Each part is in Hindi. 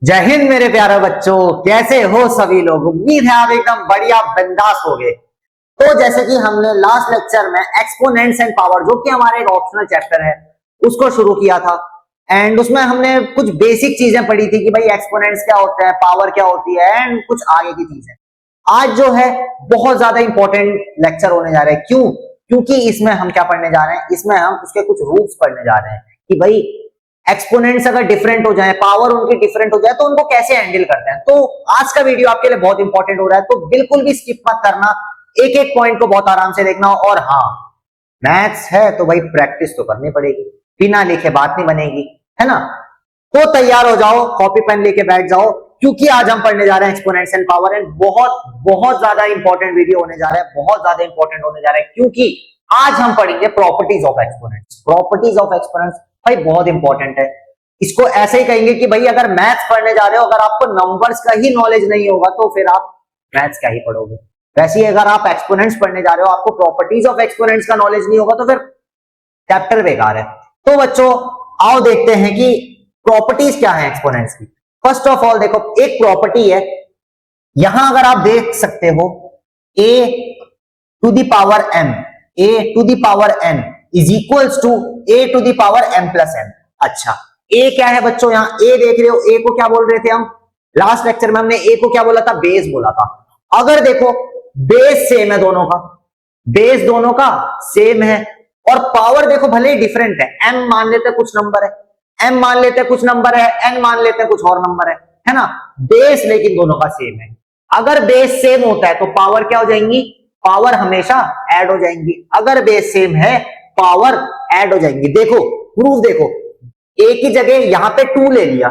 जय हिंद मेरे प्यारे बच्चों, कैसे हो सभी लोग। उम्मीद है आप एकदम बढ़िया बिंदास हो गए। तो जैसे कि हमने लास्ट लेक्चर में एक्सपोनेंट्स एंड पावर, जो कि हमारा एक ऑप्शनल चैप्टर है, उसको शुरू किया था। एंड उसमें हमने कुछ बेसिक चीजें पढ़ी थी कि भाई एक्सपोनेंट्स क्या होते हैं, पावर क्या होती है एंड कुछ आगे की चीजें। आज जो है बहुत ज्यादा इंपॉर्टेंट लेक्चर होने जा रहे हैं। क्यों? क्योंकि इसमें हम क्या पढ़ने जा रहे हैं, इसमें हम उसके कुछ रूल्स पढ़ने जा रहे हैं कि भाई एक्सपोनेंट्स अगर डिफरेंट हो जाए, पावर उनकी डिफरेंट हो जाए, तो उनको कैसे हैंडल करते हैं। तो आज का वीडियो आपके लिए बहुत इंपॉर्टेंट हो रहा है, तो बिल्कुल भी स्किप मत करना, एक एक पॉइंट को बहुत आराम से देखना। और हाँ, मैथ्स है तो भाई प्रैक्टिस तो करनी पड़ेगी, बिना लिखे बात नहीं बनेगी, है ना। तो तैयार हो जाओ, कॉपी पेन लेके बैठ जाओ, क्योंकि आज हम पढ़ने जा रहे हैं एक्सपोनेंट्स एंड पावर। एंड बहुत बहुत ज्यादा इंपॉर्टेंट वीडियो होने जा रहा है, बहुत ज्यादा इंपॉर्टेंट होने जा रहा है, क्योंकि आज हम पढ़ेंगे properties of exponents. Properties of exponents भाई बहुत इंपॉर्टेंट है। इसको ऐसे ही कहेंगे कि भाई अगर मैथ्स पढ़ने जा रहे हो, अगर आपको नंबर्स का ही नॉलेज नहीं होगा तो फिर आप मैथ्स क्या ही पढ़ोगे। वैसे ही अगर आप एक्सपोनेंट्स पढ़ने जा रहे हो, आपको प्रॉपर्टीज ऑफ एक्सपोनेंट्स का नॉलेज नहीं होगा तो फिर चैप्टर बेकार है। तो बच्चों आओ देखते हैं कि प्रॉपर्टीज क्या है एक्सपोनेंट्स की। फर्स्ट ऑफ ऑल देखो, एक प्रॉपर्टी है, यहां अगर आप देख सकते हो a to the power m, a to the power n is equals to a to the power m plus n। अच्छा, a क्या है बच्चों, यहां a देख रहे हो, a को क्या बोल रहे थे हम लास्ट लेक्चर में, हमने a को क्या बोला था, बेस बोला था। अगर देखो बेस सेम है दोनों का, बेस दोनों का सेम है, और पावर देखो भले ही डिफरेंट है, m मान लेते हैं कुछ नंबर है, m मान लेते हैं कुछ नंबर है, n मान लेते हैं कुछ और नंबर है ना। बेस लेकिन दोनों का सेम है। अगर बेस सेम होता है तो पावर क्या हो जाएंगी, पावर हमेशा ऐड हो जाएंगी। अगर बेस सेम है पावर ऐड हो जाएंगी। देखो प्रूफ देखो, a की जगह यहां पे 2 ले लिया,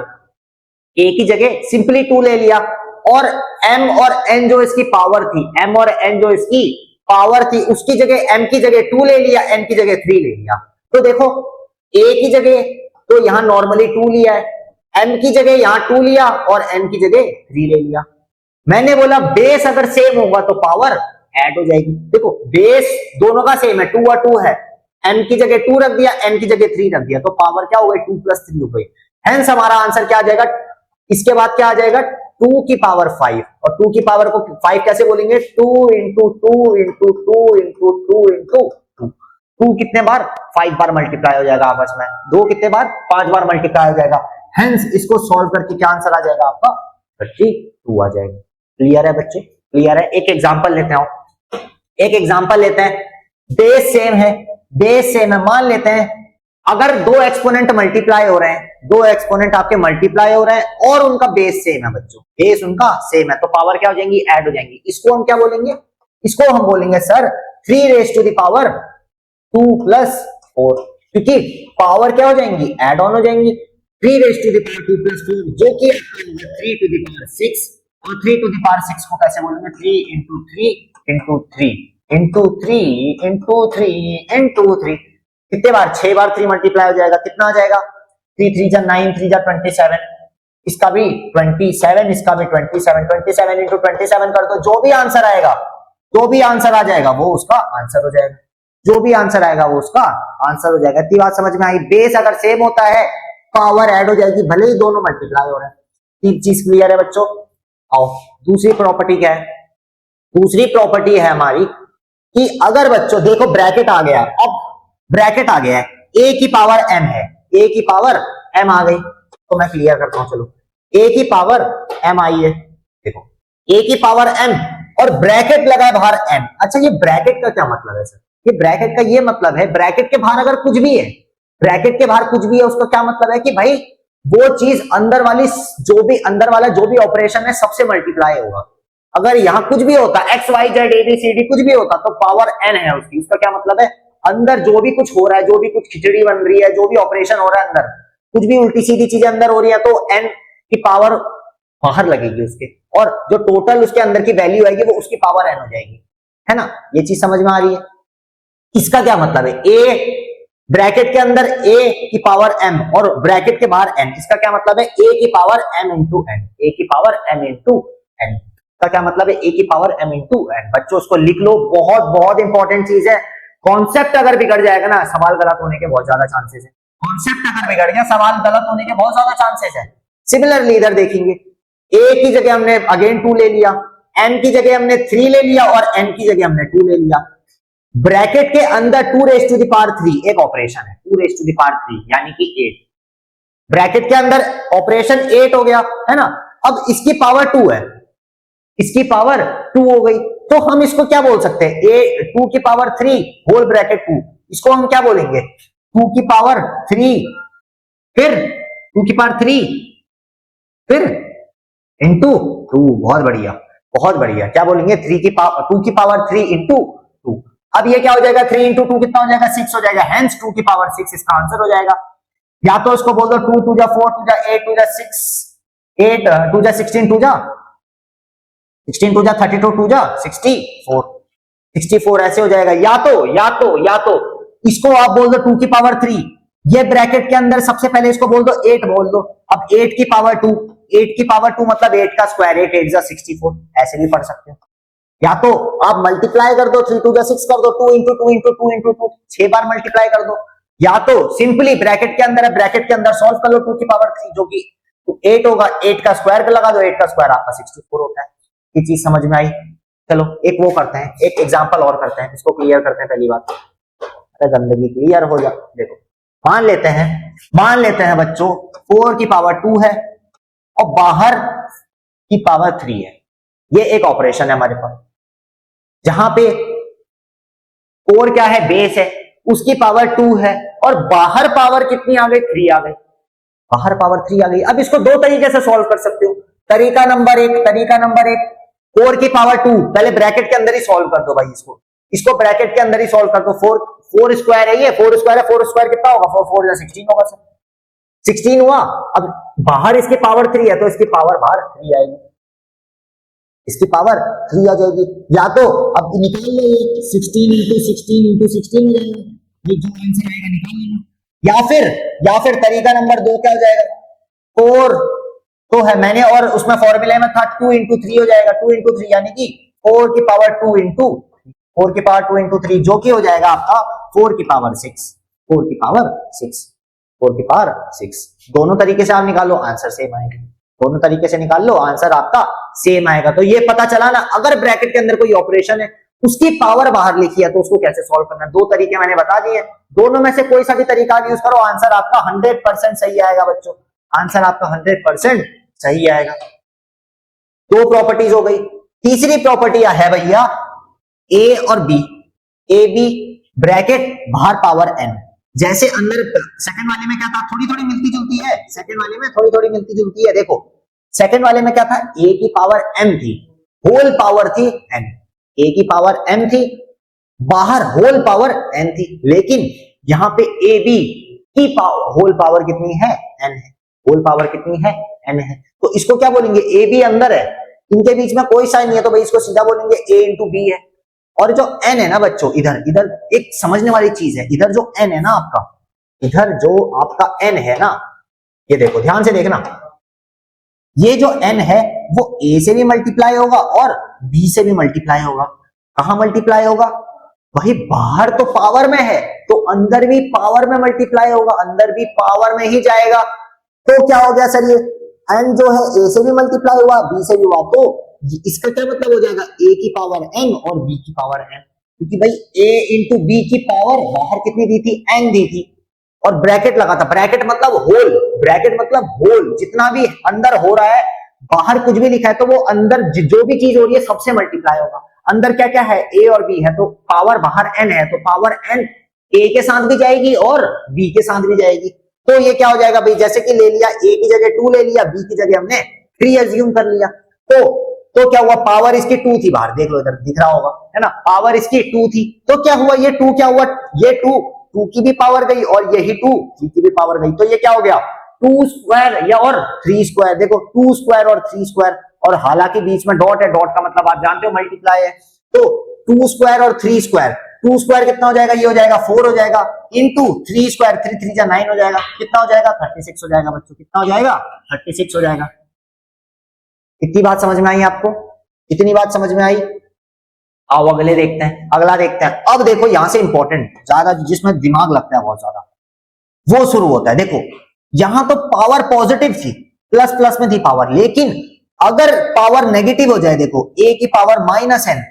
a की जगह सिंपली 2 ले लिया, और m और n जो इसकी पावर थी, m और n जो इसकी पावर थी, उसकी जगह m की जगह 2 ले लिया, n की जगह 3 ले लिया। तो देखो a की जगह तो यहां नॉर्मली 2 लिया है, m की जगह यहां 2 लिया और n की जगह 3 ले लिया। मैंने बोला बेस अगर सेम होगा तो पावर ऐड हो जाएगी। देखो बेस दोनों का सेम है, 2 और 2 है, m की जगह 2 रख दिया, n की जगह 3 रख दिया, तो पावर क्या हो गई, 2 प्लस 3 हो गई। हेंस हमारा आंसर क्या आ जाएगा, इसके बाद क्या आ जाएगा, 2 की पावर 5। और 2 की पावर को 5 कैसे बोलेंगे, 2 इंटू 2 इंटू 2 इंटू 2 इंटू 2। 2 कितने बार, 5 बार मल्टीप्लाई हो जाएगा आपस में, 2 कितने बार, 5 बार मल्टीप्लाई हो जाएगा। हेंस इसको सॉल्व करके क्या आंसर आ जाएगा आपका, 32 आ जाएगा। क्लियर है बच्चे, क्लियर है। एक एग्जांपल लेते हैं, एक एग्जांपल लेते हैं। बेस सेम है, बेस सेम है, मान लेते हैं अगर दो एक्सपोनेंट मल्टीप्लाई हो रहे हैं, दो एक्सपोनेंट आपके मल्टीप्लाई हो रहे हैं और उनका बेस सेम है बच्चों, बेस उनका सेम है, तो पावर क्या हो जाएंगी, ऐड हो जाएंगी। इसको हम क्या बोलेंगे, इसको हम बोलेंगे sir 3 raise to the power 2 plus 4, क्योंकि पावर क्या हो जाएंगी, ऐड ऑन हो जाएंगी। 3 raise to the power 2 plus 4 जो कि 3 टू द पावर 6, और 3 टू द पावर 6 को कैसे बोलेंगे, 3 into 3 into 3 into 3 into 3 into 3। कितने बार, 6 बार 3 मल्टीप्लाई हो जाएगा, कितना आ जाएगा, 3 3 जा 9, 3 जा 27, इसका भी 27, इसका भी 27, 27 इंटू 27 कर दो, जो भी आंसर आएगा, जो भी आंसर आ जाएगा वो उसका आंसर हो जाएगा, जो भी आंसर आएगा वो उसका आंसर हो जाएगा। इतनी बात समझ में आई। बेस अगर सेम होता है पावर ऐड हो जाएगी, भले ही दोनों मल्टीप्लाई हो रहे हैं। तीन चीज क्लियर है बच्चों। आओ दूसरी प्रॉपर्टी क्या है, दूसरी प्रॉपर्टी है हमारी कि अगर बच्चों देखो ब्रैकेट आ गया, अब ब्रैकेट आ गया है, a की पावर m है, a की पावर m आ गई, तो मैं क्लियर करता हूं, चलो a की पावर m आई है, देखो a की पावर m और ब्रैकेट लगा है बाहर m। अच्छा ये ब्रैकेट का क्या मतलब है सर, ये ब्रैकेट का ये मतलब है, ब्रैकेट के बाहर अगर कुछ भी है, ब्रैकेट के बाहर कुछ भी है, उसका क्या मतलब है कि भाई वो चीज अंदर वाली, जो भी अंदर वाला जो भी ऑपरेशन है सबसे मल्टीप्लाई होगा। अगर यहां कुछ भी होता, एक्स वाई जेड एबीसीडी कुछ भी होता, तो पावर n है उसकी। उसका क्या मतलब है, अंदर जो भी कुछ हो रहा है, जो भी कुछ खिचड़ी बन रही है, जो भी ऑपरेशन हो रहा है अंदर, कुछ भी उल्टी सीधी चीजें अंदर हो रही है, तो n की पावर बाहर लगेगी उसके, और जो टोटल उसके अंदर की वैल्यू आएगी वो उसकी पावर n हो जाएगी, है ना। ये चीज समझ में आ रही है। इसका क्या मतलब है, a ब्रैकेट के अंदर a की पावर m और ब्रैकेट के बाहर n, इसका क्या मतलब है, a की power m into n, a की पावर m इंटू n का क्या मतलब है, a की पावर m इंटू n। बच्चों उसको लिख लो, बहुत बहुत इंपॉर्टेंट चीज है। कॉन्सेप्ट अगर बिगड़ जाएगा ना, सवाल गलत होने के बहुत ज्यादा चांसेस है। कॉन्सेप्ट अगर बिगड़ गया, सवाल गलत होने के बहुत ज्यादा चांसेस है। सिमिलरली इधर देखेंगे, a की जगह हमने अगेन 2 ले लिया, m की जगह हमने 3 ले लिया और n की जगह हमने 2 ले लिया। ब्रैकेट के अंदर 2 रेज टू द पावर 3 एक ऑपरेशन है, 2 रेज टू द पावर 3 यानी कि 8। ब्रैकेट के अंदर ऑपरेशन 8 हो गया है ना। अब इसकी पावर 2 है, इसकी पावर 2 हो गई, तो हम इसको क्या बोल सकते हैं, a 2 की पावर 3 होल ब्रैकेट 2, इसको हम क्या बोलेंगे 2 की पावर 3 फिर 2 की पावर 3 फिर इंटू 2। बहुत बढ़िया, बहुत बढ़िया। क्या बोलेंगे 3 की पावर 2 की पावर 3 इंटू 2। अब ये क्या हो जाएगा 3 इंटू 2 कितना हो जाएगा 6 हो जाएगा, हेंस 2 की पावर 6 इसका आंसर हो जाएगा। या तो इसको बोल दो 2 2 जा 4 2 जा 8 2 जा 6 8 2 जा 16 2 जा 16 2 जा 32 2 जा 64 ऐसे हो जाएगा। या तो इसको आप बोल दो 2 की पावर 3, ये ब्रैकेट के अंदर सबसे पहले इसको बोल दो 8 बोल दो। अब 8 की पावर 2, 8 की पावर 2 मतलब 8 का स्क्वायर, 8 8 जा 64, ऐसे भी पढ़ सकते हो। या तो आप मल्टीप्लाई कर दो 3 2 जा 6 कर दो, 2 इंटू 2 इंटू 2 इंटू 2 6 बार मल्टीप्लाई कर दो। या तो सिंपली ब्रैकेट के अंदर है, ब्रैकेट के अंदर सॉल्व कर लो 2 की पावर 3 जो कि 8 होगा, 8 का स्क्वायर लगा दो, 8 का स्क्वायर आपका 64 होता है। ये चीज समझ में आई। चलो एक वो करते हैं, एक एग्जांपल और करते हैं, इसको क्लियर करते हैं। पहली बात अरे गंदगी क्लियर हो जा। देखो मान लेते हैं बच्चों 4 की पावर 2 है और बाहर की पावर 3 है। ये एक ऑपरेशन है हमारे पास जहां पे 4 क्या है बेस है, उसकी पावर 2 है और बाहर पावर कितनी आ गई 3 आ गई, बाहर पावर 3 आ गई। अब इसको दो तरीके से सॉल्व कर सकते हो। तरीका नंबर एक 4 की पावर 2 पहले ब्रैकेट के अंदर ही सॉल्व कर दो भाई, इसको ब्रैकेट के अंदर ही सॉल्व कर दो। 4 स्क्वायर है, ये 4 स्क्वायर है, 4 स्क्वायर कितना होगा 4 4 16 होगा सर, 16 हुआ। अब बाहर इसकी पावर 3 है तो इसकी पावर बाहर 3 आएगी, इसकी पावर 3 आ जाएगी। या तो अब निकाल लो ये 16 इंटू 16 इंटू 16 हो जाएगा, ये जो आंसर आएगा निकाल लेना। या फिर तरीका नंबर 2 क्या हो जाएगा, 4 तो है मैंने और उसमें फॉर्मूले में था 2 इंटू 3 हो जाएगा, 2 इंटू 3 यानी कि 4 की पावर 2 इंटू 3 जो कि हो जाएगा आपका 4 की पावर 6। दोनों तरीके से आप निकालो आंसर सेम आएगा, दोनों तरीके से निकाल लो आंसर आपका सेम आएगा। तो ये पता चला ना, अगर ब्रैकेट के अंदर कोई ऑपरेशन है उसकी पावर बाहर लिखी है तो उसको कैसे सॉल्व करना है। दो तरीके मैंने बता दिए, दोनों में से कोई सा भी तरीका यूज करो आंसर आपका 100% सही आएगा बच्चों, आंसर आपका 100% सही आएगा। दो प्रॉपर्टीज हो गई। तीसरी प्रॉपर्टी है भैया ए और बी, ए बी ब्रैकेट बाहर पावर एन। जैसे अंदर सेकंड वाले में क्या था, थोड़ी थोड़ी मिलती जुलती है, सेकंड वाले में थोड़ी थोड़ी मिलती जुलती है। देखो सेकंड वाले में क्या था, ए की पावर एम थी, होल पावर थी एन, ए की पावर एम थी, बाहर होल पावर एन थी। लेकिन यहां पे ए बी की होल पावर कितनी है, एन है, होल पावर कितनी है, एन है। तो इसको क्या बोलेंगे, ए बी अंदर है, इनके बीच में कोई साइन नहीं है तो भाई इसको सीधा बोलेंगे ए इंटू बी है। और जो एन है ना बच्चों, इधर एक समझने वाली चीज है, इधर जो एन है ना आपका, इधर जो आपका एन है ना, ये देखो ध्यान से देखना, ये जो एन है वो ए से भी मल्टीप्लाई होगा और बी से भी मल्टीप्लाई होगा। कहां मल्टीप्लाई होगा, वही बाहर तो पावर में है तो अंदर भी पावर में मल्टीप्लाई होगा, अंदर भी पावर में ही जाएगा। तो क्या हो गया सर, ये एन जो है ए से भी मल्टीप्लाई हुआ बी से भी हुआ, तो इसका क्या मतलब हो जाएगा, ए की पावर एन और बी की पावर एन, क्योंकि भाई ए इंटू बी की पावर बाहर कितनी दी थी, एन दी थी, और ब्रैकेट लगा था। ब्रैकेट मतलब होल, ब्रैकेट मतलब होल, जितना भी अंदर हो रहा है, बाहर कुछ भी लिखा है तो वो अंदर जो भी चीज हो रही है सबसे मल्टीप्लाई होगा। अंदर क्या क्या है, ए और बी है, तो पावर बाहर एन है, तो पावर एन ए के साथ भी जाएगी और बी के साथ भी जाएगी। तो ये क्या हो जाएगा भाई, जैसे कि ले लिया ए की जगह 2 ले लिया, बी की जगह हमने 3 एज्यूम कर लिया, तो क्या हुआ, पावर इसकी 2 थी, बाहर देख लो इधर दिख रहा होगा है ना, पावर इसकी 2 थी। तो क्या हुआ, ये 2 क्या हुआ, ये 2 की भी पावर गई और यही 2 की भी पावर गई, तो ये क्या हो गया 2 स्क्वायर या और 3 स्क्वायर। देखो 2 स्क्वायर और 3 स्क्वायर, और हालांकि बीच में डॉट है, डॉट का मतलब आप जानते हो मल्टीप्लाई है, तो 2 स्क्वायर और 3 स्क्वायर, 2 स्क्वायर कितना हो जाएगा, ये हो जाएगा 4 हो जाएगा, इंटू 3 स्क्वायर 3 3 जा 9 हो जाएगा, कितना हो जाएगा 36 हो जाएगा बच्चों, कितना हो जाएगा 36 हो जाएगा। इतनी बात समझ में आई आपको, इतनी बात समझ में आई। आओ अगला देखते हैं। अब देखो यहां से इंपॉर्टेंट ज्यादा जिसमें दिमाग लगता है बहुत ज्यादा, वो शुरू होता है। देखो यहां तो पावर पॉजिटिव थी, प्लस प्लस में थी पावर, लेकिन अगर पावर नेगेटिव हो जाए, देखो a की पावर माइनस एन,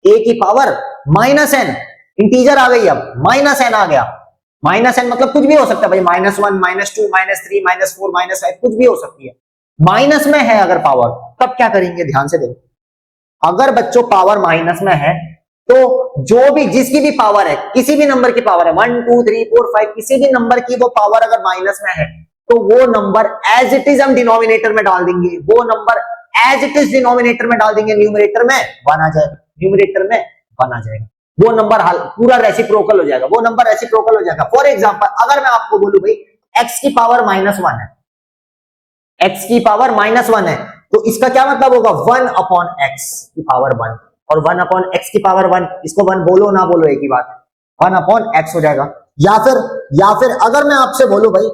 a की पावर माइनस एन, इंटीजर आ गई, अब माइनस एन आ गया, माइनस एन मतलब कुछ भी हो सकता है भाई, -1, -2, -3, -4, -5 कुछ भी हो सकती है। माइनस में है अगर पावर, तब क्या करेंगे, ध्यान से देखो, अगर बच्चों पावर माइनस में है तो जो भी जिसकी भी पावर है, किसी भी नंबर की पावर है 1 2 3 4 5 किसी भी नंबर की वो पावर अगर माइनस में है तो वो नंबर एज इट इज हम डिनोमिनेटर में डाल देंगे, वो number as it is denominator में डाल देंगे, न्यूमरेटर में 1 आ जाएगा, न्यूमरेटर में 1 आ जाएगा, वो नंबर पूरा रेसिप्रोकल हो जाएगा, वो नंबर रेसिप्रोकल हो जाएगा। फॉर एग्जांपल अगर मैं आपको बोलूं भाई x की पावर -1 है, x की पावर -1 है, तो इसका क्या मतलब होगा 1 अपॉन x की पावर 1 और 1 अपॉन x की पावर 1, इसको 1 बोलो ना बोलो एक ही बात, 1 अपॉन x हो जाएगा। या फिर अगर मैं आपसे बोलूं भाई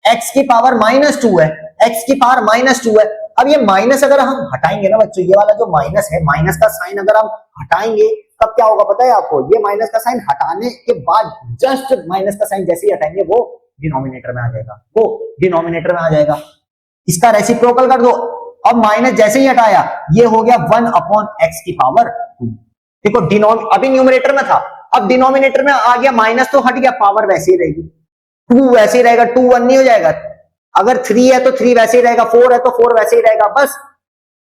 x की पावर -2 है, x की पावर -2 है, अब ये माइनस अगर हम हटाएंगे ना बच्चों, ये वाला जो माइनस है, माइनस का साइन अगर हम हटाएंगे तब क्या होगा पता है आपको, ये माइनस का साइन हटाने के बाद जस्ट माइनस का साइन जैसे ही हटाएंगे वो डिनोमिनेटर में आ जाएगा, वो डिनोमिनेटर में आ जाएगा। इसका रेसिप्रोकल कर दो, अब माइनस जैसे ही हटाया ये हो गया 1 अपॉन x की पावर 2। देखो अभी न्यूमरेटर में था, अब डिनोमिनेटर में आ गया, माइनस तो हट गया, पावर वैसे ही रहेगी, 2 वैसे ही रहेगा, 2 1 नहीं हो जाएगा, अगर 3 है तो 3 वैसे ही रहेगा, 4 है तो 4 वैसे ही रहेगा, बस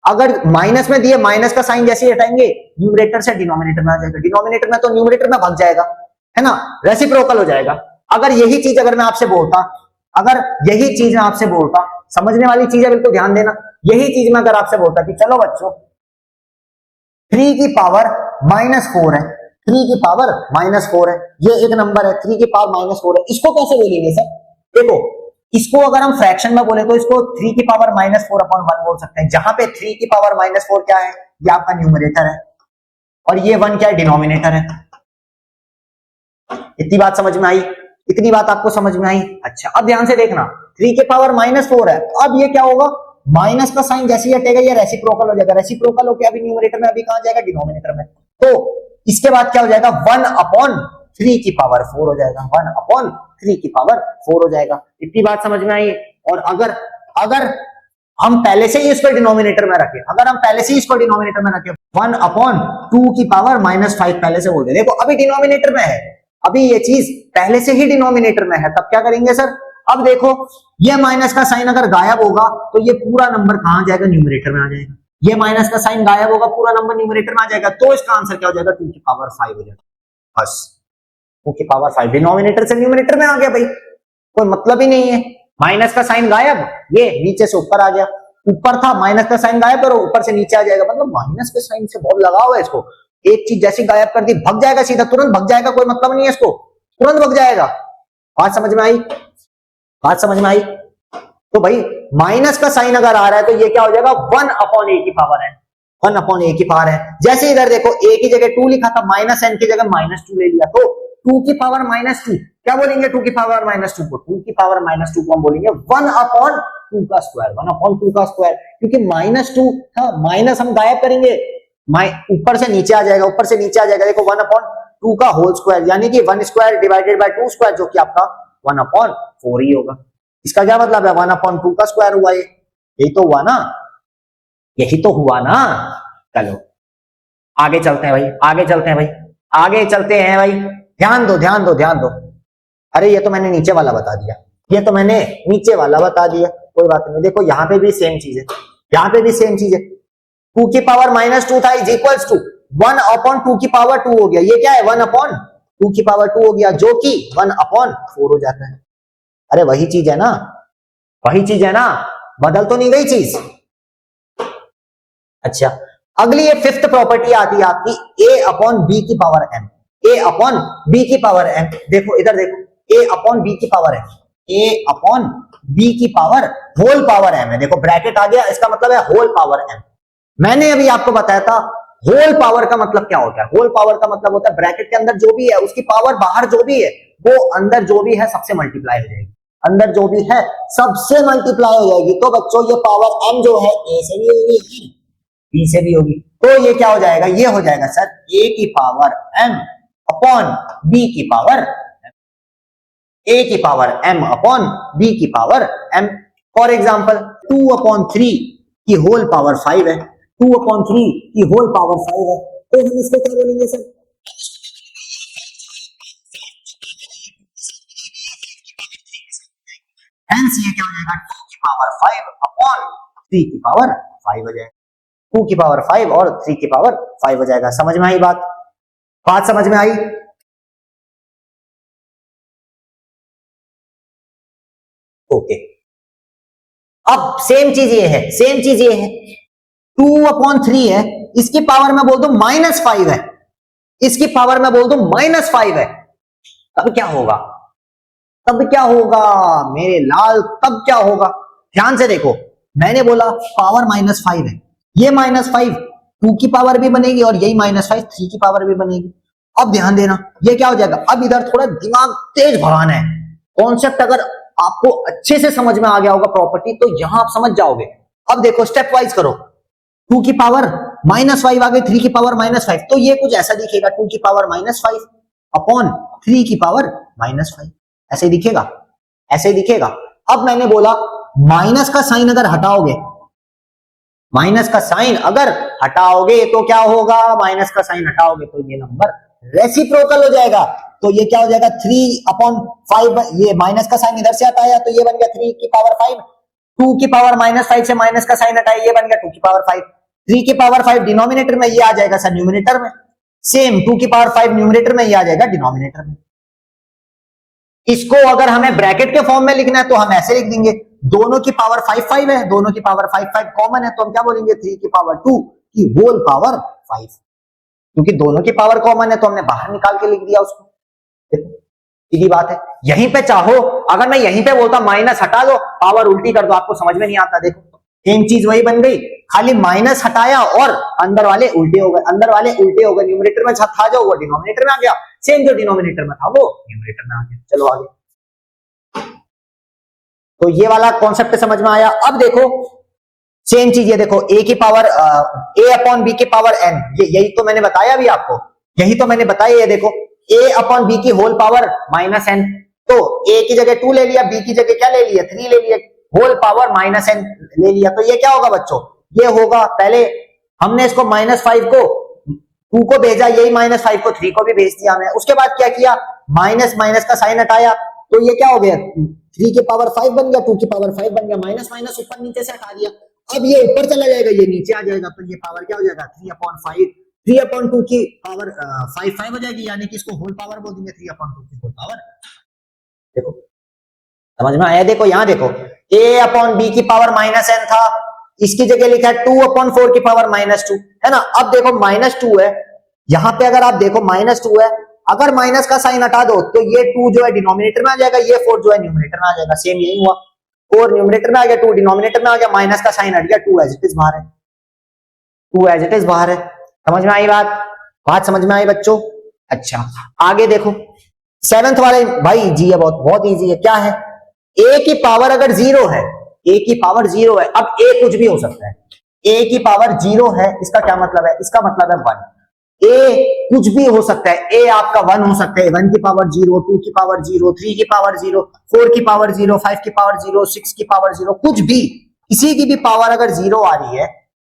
अगर माइनस में दिए माइनस का साइन जैसे ही हटाएंगे न्यूमरेटर से डिनोमिनेटर में आ जाएगा, डिनोमिनेटर में तो न्यूमरेटर में भाग जाएगा, है ना, रेसिप्रोकल हो जाएगा। अगर यही चीज अगर मैं आपसे बोलता, अगर यही चीज मैं आपसे बोलता, समझने वाली चीज है, बिल्कुल ध्यान देना, यही चीज मैं अगर आपसे बोलता कि चलो बच्चों 3 की पावर -4 है, 3 की पावर -4 है, ये एक नंबर है 3 की पावर -4 है, इसको कैसे बोलेंगे सर, देखो इसको अगर हम फ्रैक्शन में बोले तो इसको 3 की पावर -4 अपॉन 1 बोल सकते हैं, जहां पे 3 की पावर -4 क्या है, ये आपका न्यूमरेटर है और ये 1 क्या है, डिनोमिनेटर है। इतनी बात समझ में आई, इतनी बात आपको समझ में आई? अच्छा अब ध्यान से देखना, 3 के पावर -4 है, अब ये क्या होगा, माइनस का साइन जैसे ही हटेगा ये रेसिप्रोकल हो जाएगा, रेसिप्रोकल होकर अभी न्यूमरेटर में अभी कहां जाएगा, डिनोमिनेटर में, तो इसके बाद क्या हो जाएगा 1 अपॉन 3 की पावर 4 हो जाएगा, 1 अपॉन 3 की पावर 4 हो जाएगा। इतनी बात समझ में आई? और अगर हम पहले से ही इसको डिनोमिनेटर में रखें, अगर हम पहले से ही इसको डिनोमिनेटर में रखें 1 अपॉन 2 की पावर -5 पहले से बोल दे, देखो अभी डिनोमिनेटर में है, अभी ये चीज पहले से ही डिनोमिनेटर में है, तब क्या करेंगे सर, अब देखो ये माइनस का साइन अगर गायब होगा तो ये पूरा नंबर कहां जाएगा, न्यूमरेटर में आ जाएगा, ये माइनस का साइन गायब होगा पूरा नंबर न्यूमरेटर में आ जाएगा, तो इसका आंसर क्या हो जाएगा 2 की पावर 5 हो जाएगा, बस 2 की पावर 5 डिनोमिनेटर से न्यूमरेटर में आ गया भाई, कोई मतलब ही नहीं है, माइनस का साइन गायब, ये नीचे से ऊपर आ गया, ऊपर था माइनस का साइन गायब करो ऊपर से नीचे आ जाएगा, मतलब माइनस के साइन से बहुत लगाव है इसको, एक चीज जैसी गायब कर दी भग जाएगा, सीधा तुरंत भग जाएगा, कोई मतलब नहीं है इसको, तुरंत भग जाएगा। बात समझ में आई? बात समझ में आई? तो भाई माइनस का साइन अगर आ रहा है तो ये क्या हो जाएगा 1 अपॉन ए की पावर है, 1 अपॉन ए की पावर है, जैसे इधर देखो ए की जगह 2 लिखा था, माइनस एन की जगह -2 ले लिया, तो 2 की पावर -2 क्या बोलेंगे, 2 की पावर -2 को 2 की पावर -2 को हम बोलेंगे 1 अपॉन 2 का स्क्वायर, 1 अपॉन 2 का स्क्वायर, क्योंकि -2 था, माइनस हम गायब करेंगे, ऊपर से नीचे आ जाएगा, ऊपर से नीचे आ जाएगा, देखो 1 अपॉन 2 का होल स्क्वायर, यानी कि 1 स्क्वायर डिवाइडेड बाय 2 स्क्वायर, जो कि आपका 1 अपॉन 4 ही होगा। इसका क्या मतलब है, 1 अपॉन 2 का स्क्वायर हुआ, ये यही तो हुआ ना, यही तो हुआ ना। चलो आगे चलते हैं भाई, आगे चलते हैं भाई, आगे चलते हैं भाई, ध्यान दो ध्यान दो ध्यान दो, अरे ये तो मैंने नीचे वाला बता दिया, ये तो मैंने नीचे वाला बता दिया, कोई बात नहीं, देखो यहाँ पे भी सेम चीज है, यहाँ पे भी सेम चीज है, 2 की पावर -2 था इज इक्वल्स टू 1 अपॉन 2 की पावर 2 हो गया, ये क्या है 1 अपॉन 2 की पावर 2 हो गया, जो कि 1 अपॉन 4 हो जाता है। अरे वही चीज है ना, वही चीज है ना, बदल तो नहीं गई चीज। अच्छा अगली ये 5th प्रॉपर्टी आती है आपकी a अपॉन बी की power m, a upon B की पावर m, देखो इधर देखो a अपॉन बी की power m, a upon B की पावर होल पावर m है, देखो ब्रैकेट आ गया, इसका मतलब है होल पावर m। मैंने अभी आपको बताया था होल पावर का मतलब क्या होता है, होल पावर का मतलब होता है ब्रैकेट के अंदर जो भी है उसकी पावर बाहर जो भी है वो अंदर जो भी है सबसे मल्टीप्लाई हो जाएगी, अंदर जो भी है सबसे मल्टीप्लाई हो जाएगी, तो बच्चों ये पावर m जो है a से भी होगी b से भी होगी, तो ये क्या हो जाएगा, ये हो जाएगा सर a की पावर m अपॉन b की पावर a की पावर m अपॉन b की पावर m। फॉर एग्जाम्पल 2/3 की होल पावर 5 है, 2/3 की होल पावर 5 है, तो हम इसको क्या बोलेंगे सर? हेंस ये क्या हो जाएगा? 2 की पावर 5 अपॉन 3 की पावर 5 हो जाएगा। 2 की पावर 5 और 3 की पावर 5 हो जाएगा। समझ में आई बात? बात समझ में आई? ओके। अब सेम चीज ये है, सेम चीज ये है, 2/3 है, इसकी पावर में बोल दो -5 है, इसकी पावर में बोल दो -5 है, तब क्या होगा? तब क्या होगा मेरे लाल? तब क्या होगा? ध्यान से देखो, मैंने बोला पावर -5 है, ये -5 2 की पावर भी बनेगी और यही -5 3 की पावर भी बनेगी। अब ध्यान देना, ये क्या हो जाएगा? अब इधर थोड़ा दिमाग तेज भगाना है। कॉन्सेप्ट अगर आपको अच्छे से समझ में आ गया होगा प्रॉपर्टी, तो यहां आप समझ जाओगे। अब देखो स्टेप वाइज करो, 2 की पावर -5 आ गई, 3 की पावर -5, तो ये कुछ ऐसा दिखेगा, 2 की पावर -5 अपॉन 3 की पावर -5, ऐसे दिखेगा, ऐसे दिखेगा। अब मैंने बोला माइनस का साइन अगर हटाओगे, माइनस का साइन अगर हटाओगे तो क्या होगा? माइनस का साइन हटाओगे तो ये नंबर रेसिप्रोकल हो जाएगा, तो ये क्या हो जाएगा? 3/5, ये माइनस का साइन इधर से हटाया तो ये बन गया 3 की पावर 5, 2 की पावर -5 से माइनस का साइन हटाया, ये बन गया 2 की पावर 5, 3 की पावर 5 डिनोमिनेटर में, ये आ जाएगा सर न्यूमिनेटर में, सेम 2 की पावर 5 न्यूमिनेटर में, ये आ जाएगा डिनोमिनेटर में। इसको अगर हमें ब्रैकेट के फॉर्म में लिखना है तो हम ऐसे लिख देंगे, दोनों की पावर 5 है, दोनों की पावर 5 कॉमन है, तो हम क्या बोलेंगे? 3 की पावर 2 की होल पावर 5, क्योंकि दोनों की पावर कॉमन है तो हमने बाहर निकाल के लिख दिया उसको। सीधी बात है। यहीं पे चाहो अगर मैं यहीं पे बोलता माइनस हटा दो, पावर उल्टी कर दो, आपको समझ में नहीं आता। देखो सेम चीज वही बन गई, खाली माइनस हटाया और अंदर वाले उल्टे हो गए, अंदर वाले उल्टे हो गए, न्यूमरेटर में था जो वो डिनोमिनेटर में आ गया, सेम जो डिनोमिनेटर में था वो न्यूमरेटर में आ गया। चलो आगे, तो ये वाला कॉन्सेप्ट समझ में आया। अब देखो सेम चीज, ये देखो ए की पावर ए अपॉन बी की पावर एन, यही तो मैंने बताया अभी आपको, यही तो मैंने बताया। ये देखो ए अपॉन बी की होल पावर -n, तो ए की जगह 2 ले लिया, बी की जगह क्या ले लिया? 3 ले लिया, होल पावर -n ले लिया, तो ये क्या होगा बच्चों? ये होगा, पहले हमने इसको -5 को 2 को भेजा, यही -5 को 3 को भी भेज दिया हमने। उसके बाद क्या किया? माइनस माइनस का साइन हटाया, तो ये क्या हो गया? 3 की पावर 5 बन गया, 2 की पावर 5 बन गया, माइनस माइनस ऊपर नीचे से हटा दिया। अब ये ऊपर चला जाएगा, ये नीचे आ जाएगा, तो ये पावर क्या हो जाएगा? 3/5, 3/2 की पावर 5 हो जाएगी, यानी कि इसको होल पावर बोल देंगे, 3/2 की होल पावर। देखो समझ में आया? देखो यहां देखो, a अपॉन बी की पावर -n था, इसकी जगह लिखा है 2/4 की पावर -2, है ना। अब देखो -2 है, यहां पे अगर आप देखो -2 है, अगर माइनस का साइन हटा दो तो ये 2 जो है डिनोमिनेटर में आ जाएगा, ये 4 जो है न्यूमरेटर में आ जाएगा। सेम यही हुआ, 4 न्यूमरेटर में आ गया, 2 डिनोमिनेटर में आ गया, माइनस का साइन हट गया, 2 एज इट इज बाहर है, 2 एज इट इज बाहर है। समझ में आई बात? बात समझ में आई बच्चों? अच्छा आगे देखो, 7th वाले भाई जी है, बहुत बहुत इजी है। क्या है? a की पावर अगर 0 है, a की पावर 0 है, अब a कुछ भी हो सकता है, a की पावर 0 है, इसका क्या मतलब है? इसका मतलब है 1। a कुछ भी हो सकता है, a आपका 1 हो सकता है, 1 की पावर 0, 2 की पावर 0, 3 की पावर 0, 4 की पावर 0, 5 की पावर 0, 6 की पावर 0, कुछ भी, किसी की भी पावर अगर 0 आ रही है,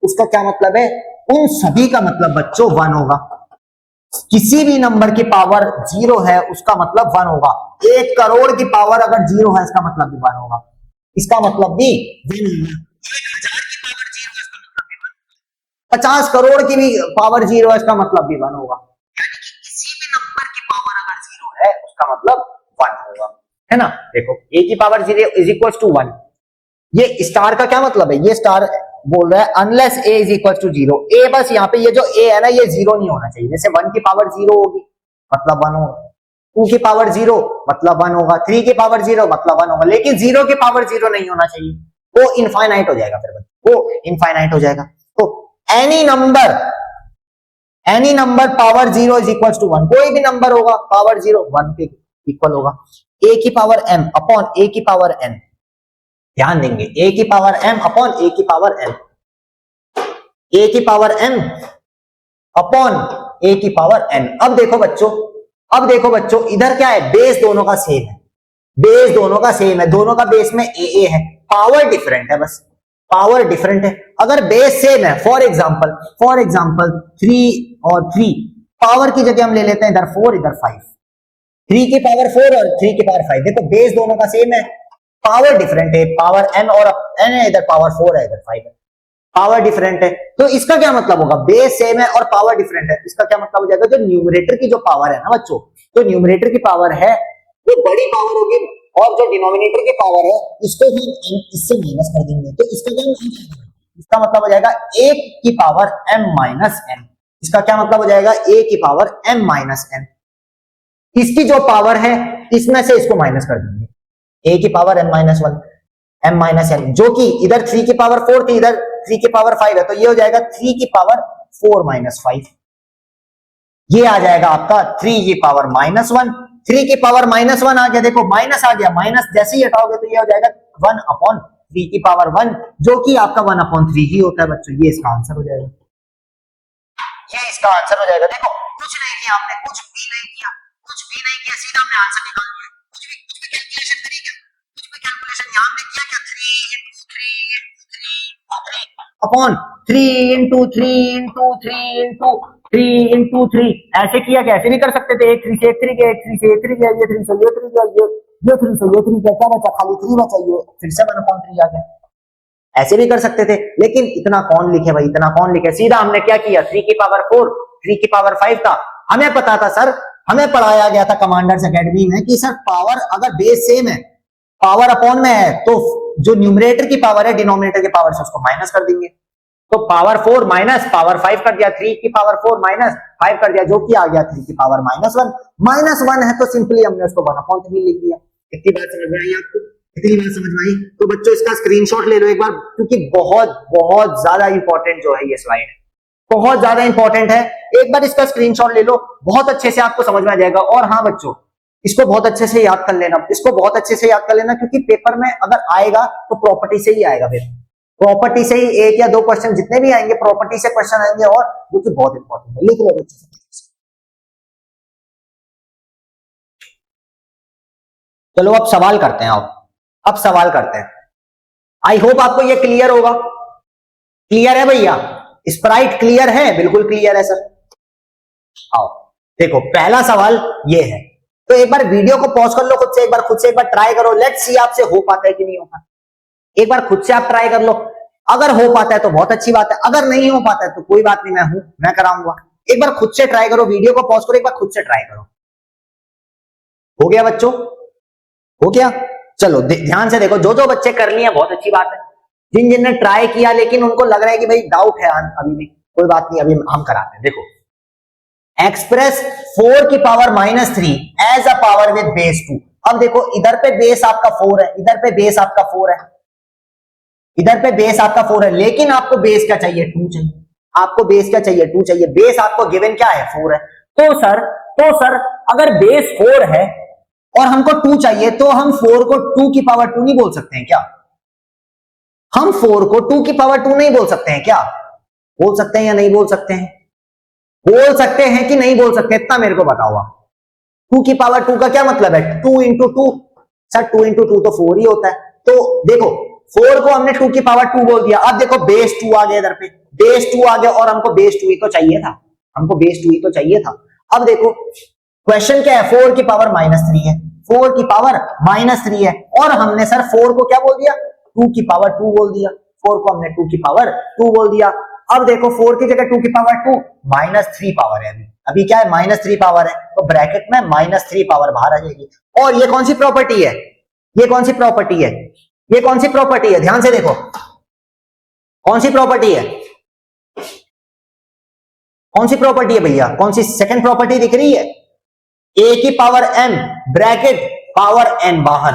उसका क्या मतलब है? उन सभी का मतलब बच्चों 1 होगा। किसी भी नंबर की पावर 0 है उसका मतलब 1 होगा। 1 करोड़ की पावर अगर 0 है, इसका मतलब भी 1 होगा, इसका मतलब भी 1 होगा। 1000 की पावर 0 है, इसका मतलब भी 1, 50 करोड़ की भी पावर 0 है, इसका मतलब भी 1 होगा। यानी कि किसी भी नंबर की पावर अगर 0 है, उसका मतलब 1 होगा, है ना। देखो a की पावर 0 इज इक्वल टू 1, ये स्टार का क्या मतलब है? ये स्टार बोल रहा है unless a is equal to 0, a बस यहाँ पे ये जो a है ना, ये 0 नहीं होना चाहिए। जैसे 1 की पावर 0 होगी मतलब 1 होगा, 2 की पावर 0 मतलब 1 होगा, 3 की पावर 0 मतलब 1 होगा, लेकिन 0 की पावर 0 नहीं होना चाहिए, वो इनफाइनाइट हो जाएगा, फिर वो इनफाइनाइट हो जाएगा। तो any number power 0 is equal to 1, कोई भी नंबर होगा पावर 0 1 के इक्वल होगा। a की पावर m अपॉन a की पावर n, ध्यान देंगे, a की पावर m अपॉन a की पावर n, a की पावर m अपॉन a की पावर n। अब देखो बच्चों, इधर क्या है? बेस दोनों का सेम है, बेस दोनों का सेम है, दोनों का बेस में a है, पावर डिफरेंट है बस। पावर डिफरेंट है। अगर बेस सेम है, फॉर एग्जाम्पल 3 और 3, पावर की जगह हम ले लेते हैं इधर 4 इधर 5, 3 की पावर 4 और 3 की पावर 5। देखो बेस दोनों का सेम है, पावर डिफरेंट है, पावर n और n है, इधर पावर 4 है इधर 5 है, पावर डिफरेंट है। तो इसका क्या मतलब होगा, बेस सेम है और पावर डिफरेंट है, इसका क्या मतलब हो जाएगा, जो न्यूमरेटर की जो पावर है ना बच्चों, तो न्यूमरेटर की पावर है वो बड़ी पावर होगी और जो डिनोमिनेटर की पावर है इसको हम इससे माइनस कर देंगे, तो इसका क्या मतलब, इसका मतलब हो जाएगा a की पावर m माइनस n। इसका क्या मतलब हो जाएगा, a की पावर m माइनस n। इसकी जो पावर है इसमें से इसको माइनस कर देंगे, a की power m minus 1 m minus n, जो कि इधर 3 की पावर 4 थी, इधर 3 की पावर 5 है, तो ये हो जाएगा 3 की पावर 4 माइनस 5। ये आ जाएगा आपका 3 की पावर माइनस 1। 3 की पावर माइनस 1 आ गया, देखो माइनस आ गया, माइनस जैसे ही हटाओगे तो ये हो जाएगा 1 अपॉन 3 की पावर 1, जो कि आपका 1 अपॉन 3 ही होता है बच्चों। ये इसका आंसर हो जाएगा, ये इसका आंसर हो जाएगा। देखो कुछ नहीं किया हमने, कुछ भी नहीं किया, सीधा हमने आंसर निकाल लिया। कुछ भी कैलकुलेशन करी क्या, कुछ भी कैलकुलेशन यहाँ हमने किया क्या, 3 upon 3 into 3 into 3 into 3 into 3 ऐसे किया क्या, ऐसे नहीं कर सकते थे, 1 3 से 1 3 गया, 1 3 से 1 3 गया, ये 3 से ये 3 गया, ये 3 से ये 3 गया, क्या बचा, खाली 3 बचा, ये फिर से 1 अपॉन 3 आ गया। ऐसे भी कर सकते थे, लेकिन इतना कौन लिखे भाई, इतना कौन लिखे, सीधा हमने क्या किया, 3 की पावर 4 3 की पावर 5 था। हमें पता था सर, हमें पढ़ाया गया था कमांडर्स एकेडमी में कि सर पावर अगर बेस सेम है, पावर अपॉन में है, तो जो न्यूमरेटर की पावर है डिनोमिनेटर की पावर से उसको माइनस कर देंगे। तो पावर 4 माइनस पावर 5 कर दिया, 3 की पावर 4 माइनस 5 कर दिया, जो कि आ गया 3 की पावर माइनस 1। माइनस 1 है तो सिंपली हमने उसको 1 अपॉन 3 लिख दिया। इतनी बात समझ में आई आपको, इतनी बात समझ में आई? तो बच्चों इसका स्क्रीनशॉट ले लो एक बार, क्योंकि बहुत बहुत ज्यादा इंपॉर्टेंट जो है ये स्लाइड, बहुत ज्यादा इंपॉर्टेंट है। एक बार इसका स्क्रीनशॉट ले लो, बहुत अच्छे से आपको समझ में आ जाएगा। और हाँ बच्चों, इसको बहुत अच्छे से याद कर लेना, इसको बहुत अच्छे से याद कर लेना, क्योंकि पेपर में अगर आएगा तो प्रॉपर्टी से ही आएगा। फिर प्रॉपर्टी से ही 1 या 2 क्वेश्चन जितने भी आएंगे प्रॉपर्टी से क्वेश्चन आएंगे, और जो कि बहुत इंपॉर्टेंट है। लिख लो अच्छे से। चलो अब सवाल करते हैं, अब सवाल करते हैं। आई होप आपको ये क्लियर होगा। क्लियर है भैया? स्प्राइट क्लियर है? बिल्कुल क्लियर है सर। आओ देखो, पहला सवाल ये है, तो एक बार वीडियो को पॉज कर लो, खुद से एक बार ट्राई करो। लेट्स सी आपसे हो पाता है कि नहीं हो पाता। एक बार खुद से आप ट्राई कर लो, अगर हो पाता है तो बहुत अच्छी बात है, अगर नहीं हो पाता है तो कोई बात नहीं, मैं कराऊंगा। एक बार खुद से ट्राई करो, वीडियो को पॉज करो, एक बार खुद से ट्राई करो। हो गया बच्चों? हो गया? चलो ध्यान से देखो, जो जो बच्चे कर लिए बहुत अच्छी बात है। जिन जिनने ट्राई किया लेकिन उनको लग रहा है कि भाई डाउट है अभी भी, कोई बात नहीं, अभी हम कराते हैं। देखो, एक्सप्रेस 4 की power minus 3 as a power with base 2। अब देखो इधर पे बेस आपका 4 है, इधर पे बेस आपका 4 है, इधर पे बेस आपका 4 है, लेकिन आपको बेस क्या चाहिए, 2 चाहिए। आपको बेस क्या चाहिए, 2 चाहिए। बेस आपको गिवन क्या है, 4 है। तो सर अगर बेस 4 है और हमको 2 चाहिए, तो हम 4 को 2 की पावर 2 नहीं बोल सकते हैं क्या? हम 4 को 2 की पावर 2 नहीं बोल सकते हैं क्या? बोल सकते हैं या नहीं बोल सकते हैं? बोल सकते हैं कि नहीं बोल सकते, इतना मेरे को बताओ आप। 2 की पावर 2 का क्या मतलब है, 2 इंटू 2। सर 2 इंटू 2 तो 4 ही होता है। तो देखो 4 को हमने 2 की पावर 2 बोल दिया। अब देखो बेस 2 आ गया, इधर पे बेस 2 आ गया, और हमको बेस 2 ही तो चाहिए था, हमको बेस 2 ही तो चाहिए था। अब देखो क्वेश्चन क्या है, 4 की पावर माइनस 3 है, 4 की पावर माइनस 3 है, और हमने सर 4 को क्या बोल दिया, 2 की पावर 2 बोल दिया। 4 को हमने 2 की पावर 2 बोल दिया। अब देखो 4 की जगह 2 की पावर 2, माइनस 3 पावर है, अभी क्या है, माइनस 3 पावर है, तो ब्रैकेट में माइनस 3 पावर बाहर आ जाएगी। और ये कौन सी प्रॉपर्टी है, ये कौन सी प्रॉपर्टी है, ये कौन सी प्रॉपर्टी है, ध्यान से देखो कौन सी प्रॉपर्टी है, कौन सी प्रॉपर्टी है भैया, कौन सी सेकंड प्रॉपर्टी दिख रही है, a की power m bracket power n बाहर,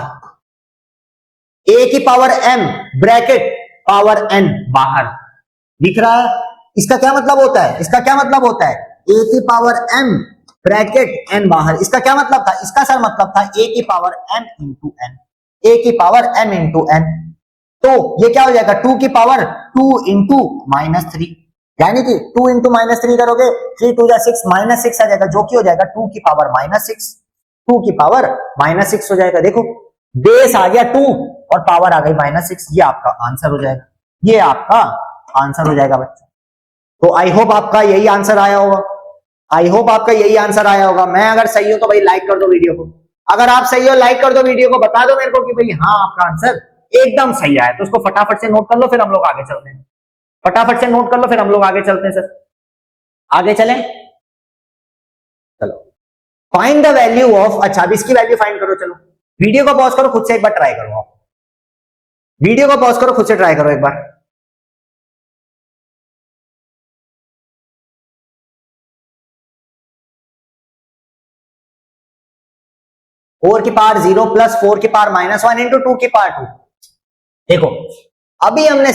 a की power m bracket power n बाहर दिख रहा है। इसका क्या मतलब होता है, इसका क्या मतलब होता है, a की पावर m ब्रैकेट n बाहर। इसका क्या मतलब था, इसका सर मतलब था a की power m into n, a की पावर m इंटू n। तो ये क्या हो जाएगा, 2 की पावर 2 इंटू माइनस 3, यानी कि 2 इंटू माइनस 3 करोगे 3 2 6 माइनस 6 आ जाएगा, जो कि हो जाएगा 2 की पावर माइनस 6, 2 की पावर माइनस 6 हो जाएगा। देखो बेस आ गया 2 और पावर आ गई माइनस 6, ये आपका आंसर हो जाएगा। ये आपका आंसर हो जाएगा बच्चा। तो आई होप आपका यही आंसर आया होगा, आई होप आपका यही आंसर आया होगा। मैं अगर सही हो तो भाई लाइक कर दो वीडियो को, अगर आप सही हो लाइक कर दो वीडियो को, बता दो मेरे को कि भाई हाँ आपका आंसर एकदम सही आया। तो उसको फटाफट से नोट कर लो, फिर हम लोग आगे चलते हैं। फटाफट से नोट कर लो, फिर हम लोग आगे चलते हैं सर। आगे चलें, चलो। फाइंड द वैल्यू ऑफ, अच्छा अब इसकी वैल्यू फाइंड करो। चलो वीडियो को पॉज करो, खुद से एक बार ट्राई करो। आप वीडियो को पॉज करो, खुद से ट्राई करो एक बार। 4 की पावर 0 प्लस 4 की पावर -1 इंटू 2 की पावर 2। देखो अभी हमने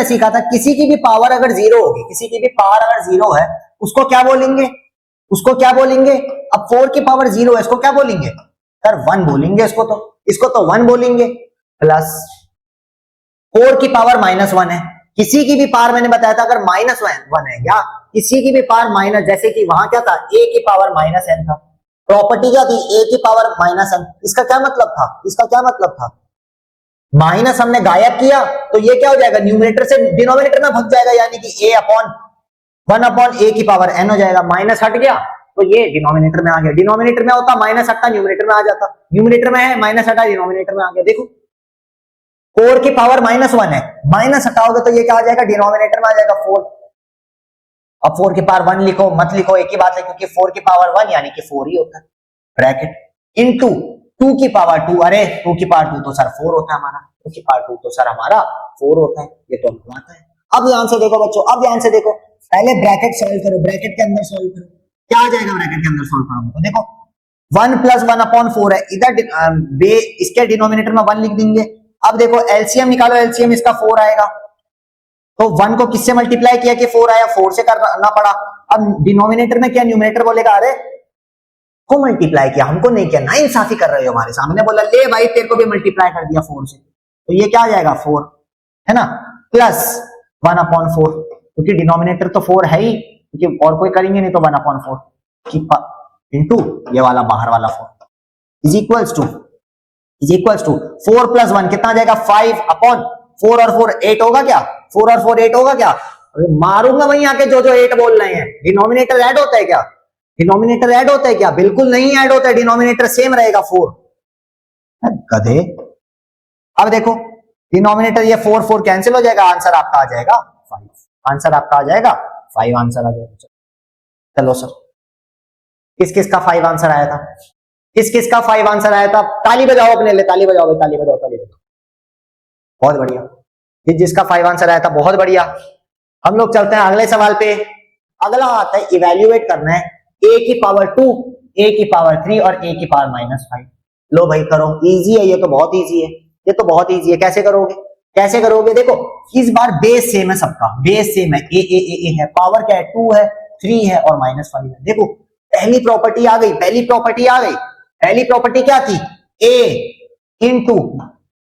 सीखा था किसी की भी पावर अगर 0 होगी, किसी की भी पावर अगर 0 है उसको क्या बोलेंगे, उसको क्या बोलेंगे। अब 4 की पावर 0 है, इसको क्या बोलेंगे सर 1 बोलेंगे। इसको तो 1 बोलेंगे। प्लस 4 की पावर -1 है, किसी की भी पावर मैंने बताया था अगर -1 है या किसी की भी पावर माइनस, जैसे कि वहां क्या था a की पावर -n था, प्रॉपर्टी क्या थी a की पावर -n। इसका क्या मतलब था, माइनस हमने गायब किया तो ये क्या हो जाएगा, न्यूमरेटर से डिनोमिनेटर में भग जाएगा, यानी कि a अपॉन 1 अपॉन a की पावर n हो जाएगा। माइनस हट गया तो ये डिनोमिनेटर में आ गया, डिनोमिनेटर में होता माइनस हटता न्यूमरेटर में आ जाता, न्यूमरेटर में है माइनस हटा डिनोमिनेटर में आ गया। देखो 4 की पावर -1 है, माइनस हटाओगे तो ये क्या आ जाएगा, डिनोमिनेटर में आ जाएगा 4। अब 4 की पावर 1 लिखो मत लिखो, एक ही बात है, क्योंकि 4 की पावर 1 यानी कि 4 ही होता है, ब्रैकेट इनटू 2 की पावर 2, अरे 2 की पावर 2 तो सर 4 होता है हमारा, 2 की पावर 2 तो सर हमारा 4 होता है, ये तो हमको आता है। अब ध्यान से देखो बच्चों, अब ध्यान से देखो, पहले ब्रैकेट सॉल्व करो, ब्रैकेट के अंदर सॉल्व करो, क्या आ जाएगा ब्रैकेट के अंदर सॉल्व करोगे तो देखो 1 प्लस 1 अपॉन 4 है, इधर इसके डिनोमिनेटर में 1 लिख देंगे। अब देखो एलसीएम निकालो, एलसीएम इसका 4 आएगा, तो 1 को किससे मल्टीप्लाई किया कि 4 आया, 4 से करना पड़ा। अब डिनोमिनेटर में क्या, न्यूमरेटर बोलेगा अरे को मल्टीप्लाई किया, हमको नहीं किया, नाइंसाफी कर रहे हो हमारे सामने, बोला ले भाई तेरे को भी मल्टीप्लाई कर दिया 4 से, तो ये क्या आ जाएगा 4 है ना, प्लस 1 अपॉन 4, क्योंकि डिनोमिनेटर तो 4 है ही, क्योंकि और कोई करेंगे नहीं, तो 1 अपॉन 4 इंटू ये वाला बाहर वाला 4 इज इक्वल्स टू 4 प्लस 1 कितना आ जाएगा 5 अपॉन 4 और 4 8 होगा क्या, 4 और 4 8 होगा क्या, मारूंगा वहीं आके जो 8 बोल रहे हैं। डिनोमिनेटर ऐड होता है क्या, डिनोमिनेटर ऐड होता है क्या, बिल्कुल नहीं ऐड होता है, डिनोमिनेटर सेम रहेगा 4। गधे। अब देखो डिनोमिनेटर ये 4 4 कैंसिल हो जाएगा, आंसर आपका आ जाएगा 5, आंसर आपका आ जाएगा 5, आंसर आ जाएगा। चलो सर किस किस का 5 आंसर आया था, किस किस का 5 आंसर आया था, ताली बजाओ अपने लिए, ताली बजाओ भाई, ताली बजाओ, ताली बजाओ, बहुत बढ़िया। जिसका 5 आंसर आया था बहुत बढ़िया। हम लोग चलते हैं अगले सवाल पे। अगला आता है इवेल्युएट करना है a की पावर 2, a की पावर 3 और a की पावर -5। लो भाई करो, इजी है, ये तो बहुत इजी है, ये तो बहुत इजी है। कैसे करोगे, कैसे करोगे, देखो इस बार बेस सेम है, सबका बेस सेम है, ए है, पावर क्या है 2 है, 3 है और -5 है। देखो पहली प्रॉपर्टी आ गई, पहली प्रॉपर्टी आ गई, पहली प्रॉपर्टी क्या थी, a इंटू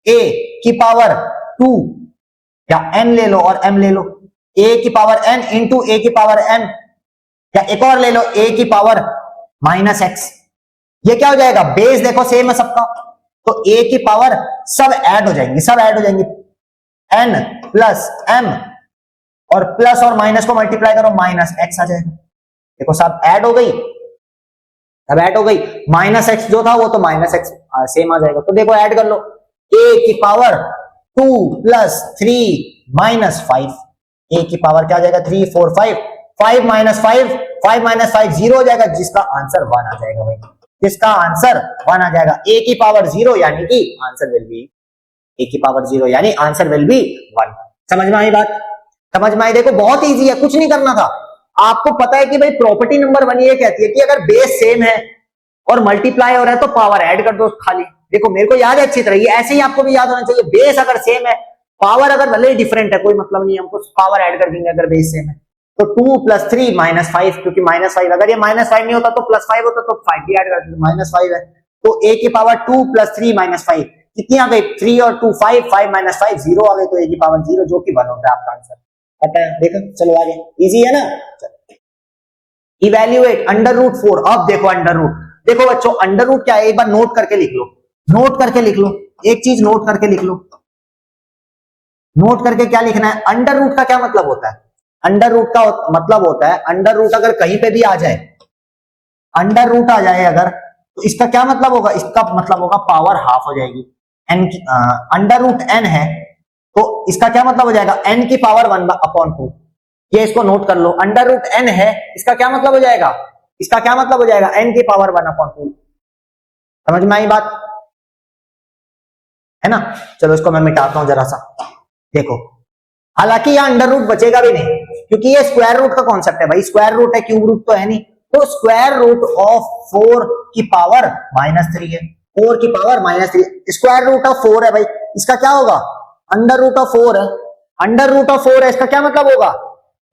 a की पावर 2 या n ले लो और m ले लो, a की पावर n इंटू a की पावर m, या एक और ले लो a की पावर -x। ये क्या हो जाएगा, बेस देखो सेम है सबका, तो a की पावर सब ऐड हो जाएंगे, सब ऐड हो जाएंगे, n प्लस m और प्लस और माइनस को मल्टीप्लाई करो -x आ जाएगा। देखो सब ऐड हो गई, अब ऐड हो गई, -x जो था वो तो -x सेम आ जाएगा। तो देखो ऐड कर लो, a की पावर 2 प्लस 3 -5, a की पावर क्या आ जाएगा 3 4 5, 5 -5 5 -5 0 हो जाएगा, जिसका आंसर 1 आ जाएगा भाई, जिसका आंसर 1 आ जाएगा। a की पावर 0 यानी कि आंसर विल बी, a की पावर 0 यानी आंसर विल बी 1। समझ में आई बात, समझ में आई। देखो बहुत इजी है, कुछ नहीं करना था, आपको पता है कि भाई प्रॉपर्टी नंबर 1 ये कहती है कि अगर बेस सेम है और मल्टीप्लाई हो रहा है तो पावर ऐड कर दो खाली। देखो मेरे को याद है अच्छी तरह, ये ऐसे ही आपको भी याद होना चाहिए, बेस अगर सेम है, पावर अगर भले डिफरेंट है कोई मतलब नहीं, हमको पावर ऐड कर देंगे अगर बेस सेम है। तो 2 प्लस 3 -5, क्योंकि -5 अगर ये -5 नहीं होता तो +5 होता, तो 5 भी ऐड कर देते, -5 है, तो a की पावर 2 प्लस 3 -5 कितनी आ गई, 3 और 2 5, 5 -5 0 आ गई, तो a की पावर 0 जो कि 1 होता है आपका आंसर। पता है, देखो चलो आगे, इजी है ना। इवेल्युएट √4, अब देखो अंडर रूट, देखो बच्चों अंडर रूट क्या है, एक बार नोट करके लिख लो, नोट करके लिख लो, एक चीज नोट करके लिख लो, नोट करके क्या लिखना है, अंडर रूट का क्या मतलब होता है, अंडर रूट का मतलब होता है, अंडर रूट अगर कहीं पे भी आ जाए, अंडर रूट आ जाए अगर, तो इसका क्या मतलब होगा, इसका मतलब होगा पावर हाफ हो जाएगी। एन अंडर रूट एन है तो इसका क्या मतलब हो जाएगा, एन की पावर 1/2। ये इसको नोट कर लो, अंडर रूट एन है, इसका क्या मतलब हो जाएगा, इसका क्या मतलब हो जाएगा, एन की पावर 1/2। समझ में आई बात है ना। चलो इसको मैं मिटाता हूं जरा सा, देखो हालांकि यहां अंडर रूट बचेगा भी नहीं क्योंकि ये स्क्वायर रूट का कॉन्सेप्ट है भाई, स्क्वायर रूट है, क्यूब रूट तो है नहीं, तो स्क्वायर रूट ऑफ 4 की पावर -3 है, 4 की पावर -3, स्क्वायर रूट ऑफ 4 है भाई, इसका क्या होगा, अंडर रूट ऑफ 4 है, अंडर रूट ऑफ 4 है, इसका क्या मतलब होगा,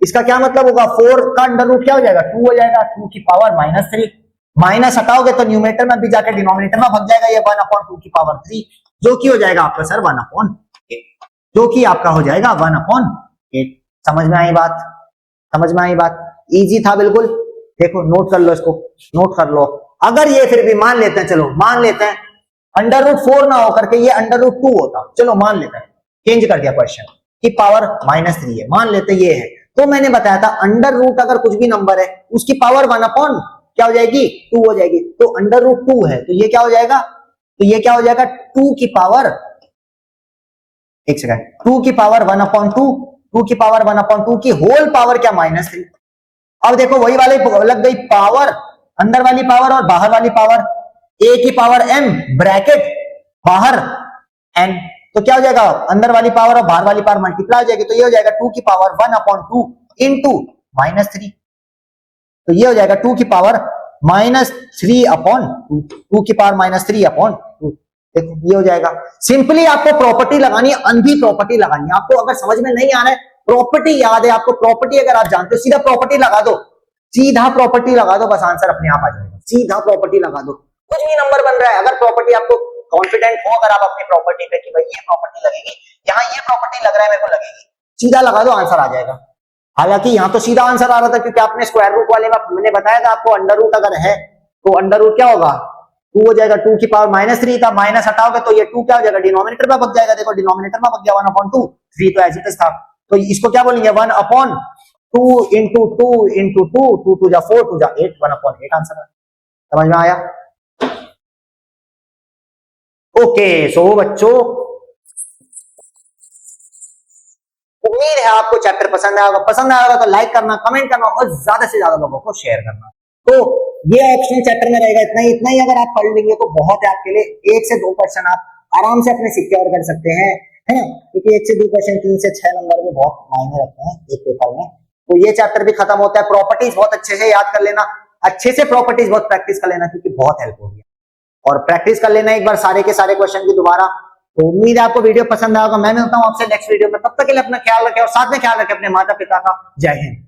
इसका क्या मतलब होगा, 4 का अंडर रूट क्या हो जाएगा, 2 हो जाएगा, 2 की पावर -3, माइनस हटाओगे तो न्यूमरेटर में भी जाकर डिनोमिनेटर में भग जाएगा, ये 1/2 की पावर 3, जो कि हो जाएगा आपका सर 1/8, जो कि आपका हो जाएगा 1/8। समझ में आई बात, समझ में आई बात, इजी था बिल्कुल। देखो नोट कर लो इसको, नोट कर लो। अगर ये फिर भी मान लेते हैं, चलो मान लेते हैं अंडर रूट 4 ना होकर के ये अंडर रूट 2 होता, चलो मान लेते हैं, चेंज कर दिया क्वेश्चन की पावर -3 है, मान लेते ये है, तो मैंने बताया था अंडर रूट अगर कुछ भी नंबर है उसकी पावर 1/, क्या हो जाएगी, 2 हो जाएगी, तो अंडर रूट 2 है तो ये क्या हो जाएगा, तो ये क्या हो जाएगा, 2 की पावर, एक सेकंड, 2 की पावर 1/2, 2 की पावर 1/2 की होल पावर क्या, -3। अब देखो वही वाले लग गई पावर, अंदर वाली पावर और बाहर वाली पावर, a की पावर m ब्रैकेट बाहर n, तो क्या हो जाएगा, अंदर वाली पावर और बाहर वाली पावर मल्टीप्लाई हो जाएगी, तो ये हो जाएगा 2 की पावर 1/2 इंटू -3, तो ये हो जाएगा 2 की पावर -3/2, 2 की पावर -3/2, देखो ये हो जाएगा। सिंपली आपको प्रॉपर्टी लगानी है, अंधी प्रॉपर्टी लगानी है आपको, अगर समझ में नहीं आ रहा है प्रॉपर्टी याद है आपको, प्रॉपर्टी अगर आप जानते हो सीधा प्रॉपर्टी लगा दो, सीधा प्रॉपर्टी लगा दो, बस आंसर अपने आप आ जाएगा, सीधा प्रॉपर्टी लगा दो, कुछ भी नंबर बन रहा है, अगर प्रॉपर्टी आपको कॉन्फिडेंट हो अगर आप अपनी प्रॉपर्टी पे कि भाई ये प्रॉपर्टी लगेगी, यहाँ ये प्रॉपर्टी लग रहा है मेरे को लगेगी, सीधा लगा दो आंसर आ जाएगा। हालांकि यहाँ तो सीधा आंसर आ रहा था क्योंकि आपने स्क्वायर रूट वाले में मैंने बताया था आपको, अंडर रूट अगर है तो अंडर रूट क्या होगा, 2 हो जाएगा, 2 की पावर -3 था, माइनस हटाओगे तो ये 2 क्या हो जाएगा, डिनोमिनेटर में भग जाएगा, देखो डिनोमिनेटर में भग गया 1/2, 3 तो एज इट इज था, तो इसको क्या बोलेंगे 1/2 इंटू 2 इंटू 2, 2 2 जा 4, 2 जा 8, 1/8 आंसर है। समझ में आया। ओके सो बच्चों उम्मीद है आपको चैप्टर पसंद आएगा, पसंद आएगा तो लाइक करना, कमेंट करना और ज्यादा से ज्यादा लोगों को शेयर करना। तो ये ऑप्शनल चैप्टर में रहेगा इतना ही अगर आप पढ़ लेंगे तो बहुत है आपके लिए, 1 से 2 क्वेश्चन आप आराम से अपने सिक्योर कर सकते हैं, है ना, क्योंकि 1 से 2 क्वेश्चन 3 से 6 नंबर में बहुत मायने रखते हैं एक पेपर में। तो ये चैप्टर भी खत्म होता है, प्रॉपर्टीज बहुत अच्छे से याद कर लेना, अच्छे से प्रॉपर्टीज बहुत प्रैक्टिस कर लेना क्योंकि बहुत हेल्प होगी, और प्रैक्टिस कर लेना एक बार सारे के सारे क्वेश्चन की दोबारा। तो उम्मीद है आपको वीडियो पसंद आएगा, मैं मिलता हूं आपसे नेक्स्ट वीडियो में, तब तक के लिए अपना ख्याल रखें और साथ में ख्याल रखें अपने माता पिता का। जय हिंद।